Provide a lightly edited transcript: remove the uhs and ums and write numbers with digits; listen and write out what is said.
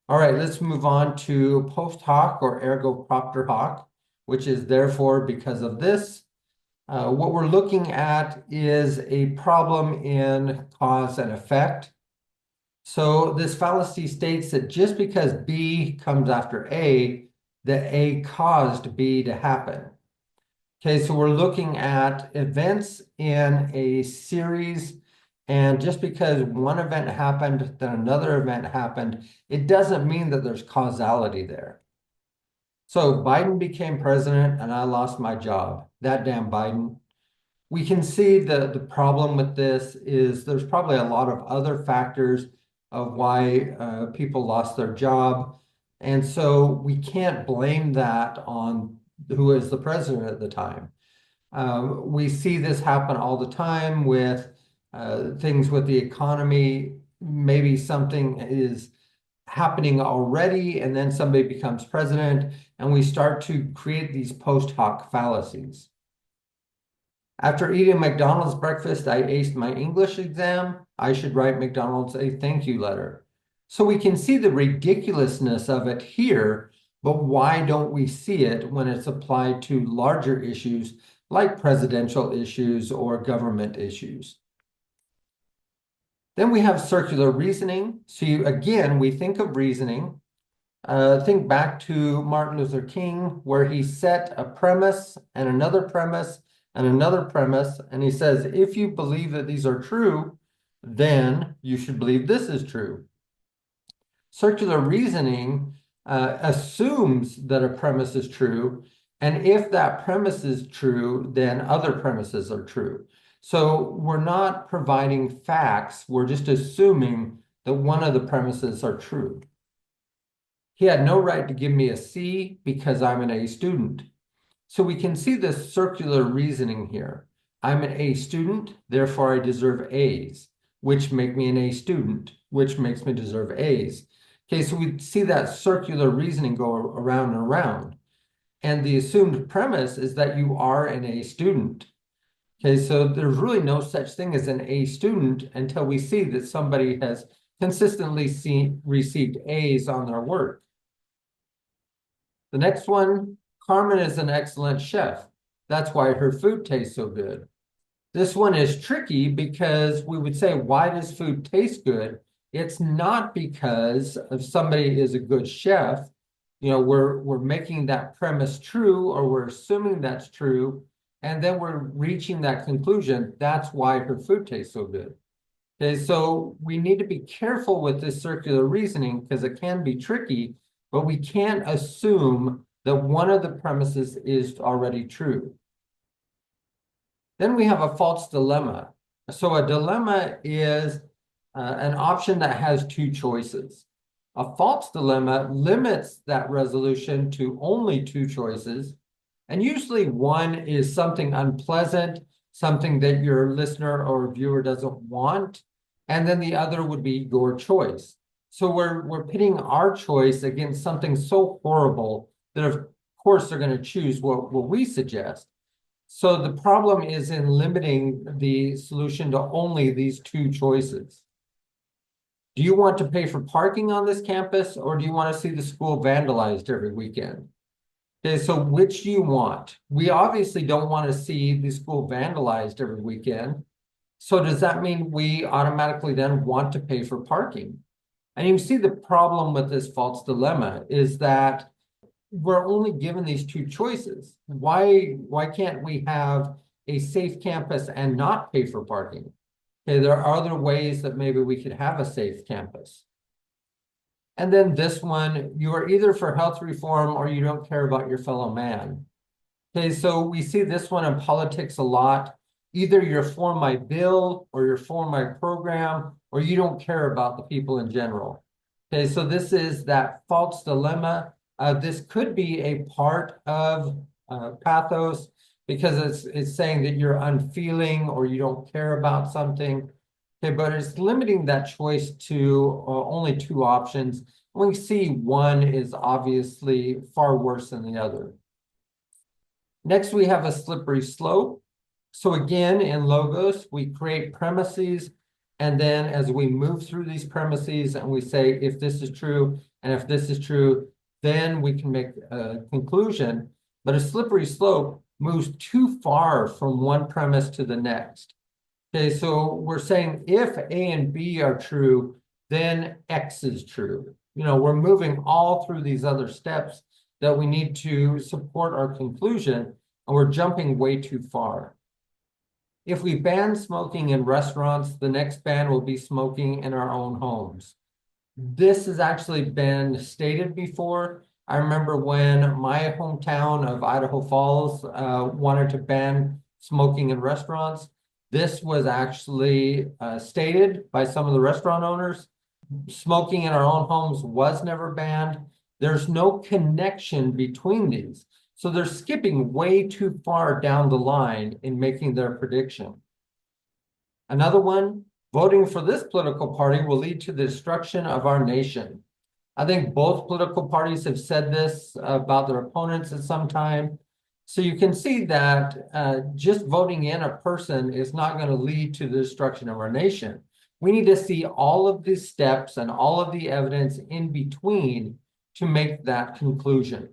All right, let's move on to post hoc or ergo propter hoc, which is therefore because of this. What we're looking at is a problem in cause and effect. So this fallacy states that just because B comes after A, that A caused B to happen. Okay, so we're looking at events in a series, and just because one event happened, then another event happened, it doesn't mean that there's causality there. So Biden became president and I lost my job. That damn Biden. We can see the problem with this is there's probably a lot of other factors of why people lost their job. And so we can't blame that on who is the president at the time. We see this happen all the time with things with the economy. Maybe something is happening already, and then somebody becomes president, and we start to create these post hoc fallacies. After eating McDonald's breakfast, I aced my English exam. I should write McDonald's a thank you letter. So we can see the ridiculousness of it here, but why don't we see it when it's applied to larger issues like presidential issues or government issues? Then we have circular reasoning. So again, we think of reasoning. Think back to Martin Luther King, where he set a premise and another premise and another premise. And he says, if you believe that these are true, then you should believe this is true. Circular reasoning assumes that a premise is true. And if that premise is true, then other premises are true. So we're not providing facts, we're just assuming that one of the premises are true. He had no right to give me a C because I'm an A student. So we can see this circular reasoning here. I'm an A student, therefore I deserve A's, which make me an A student, which makes me deserve A's. Okay, so we see that circular reasoning go around and around. And the assumed premise is that you are an A student. Okay, so there's really no such thing as an A student until we see that somebody has consistently received A's on their work. The next one, Carmen is an excellent chef. That's why her food tastes so good. This one is tricky because we would say, why does food taste good? It's not because if somebody is a good chef, we're making that premise true, or we're assuming that's true, and then we're reaching that conclusion. That's why her food tastes so good. Okay, so we need to be careful with this circular reasoning because it can be tricky, but we can't assume that one of the premises is already true. Then we have a false dilemma. So a dilemma is an option that has two choices. A false dilemma limits that resolution to only two choices. And usually one is something unpleasant, something that your listener or viewer doesn't want. And then the other would be your choice. So we're pitting our choice against something so horrible that of course they're going to choose what we suggest. So the problem is in limiting the solution to only these two choices. Do you want to pay for parking on this campus, or do you want to see the school vandalized every weekend? Okay, so which do you want? We obviously don't want to see the school vandalized every weekend. So does that mean we automatically then want to pay for parking? And you see the problem with this false dilemma is that we're only given these two choices. Why can't we have a safe campus and not pay for parking? Okay, there are other ways that maybe we could have a safe campus. And then this one, you are either for health reform or you don't care about your fellow man. Okay, so we see this one in politics a lot. Either you're for my bill or you're for my program, or you don't care about the people in general. Okay, so this is that false dilemma. This could be a part of pathos because it's saying that you're unfeeling or you don't care about something. Okay, but it's limiting that choice to only two options. We see one is obviously far worse than the other. Next, we have a slippery slope. So again, in logos, we create premises And then as we move through these premises and we say, if this is true, and if this is true, then we can make a conclusion. But a slippery slope moves too far from one premise to the next. Okay, so we're saying if A and B are true, then X is true. We're moving all through these other steps that we need to support our conclusion, and we're jumping way too far. If we ban smoking in restaurants, the next ban will be smoking in our own homes. This has actually been stated before. I remember when my hometown of Idaho Falls wanted to ban smoking in restaurants. This was actually stated by some of the restaurant owners. Smoking in our own homes was never banned. There's no connection between these. So they're skipping way too far down the line in making their prediction. Another one, voting for this political party will lead to the destruction of our nation. I think both political parties have said this about their opponents at some time. So you can see that just voting in a person is not going to lead to the destruction of our nation. We need to see all of the steps and all of the evidence in between to make that conclusion.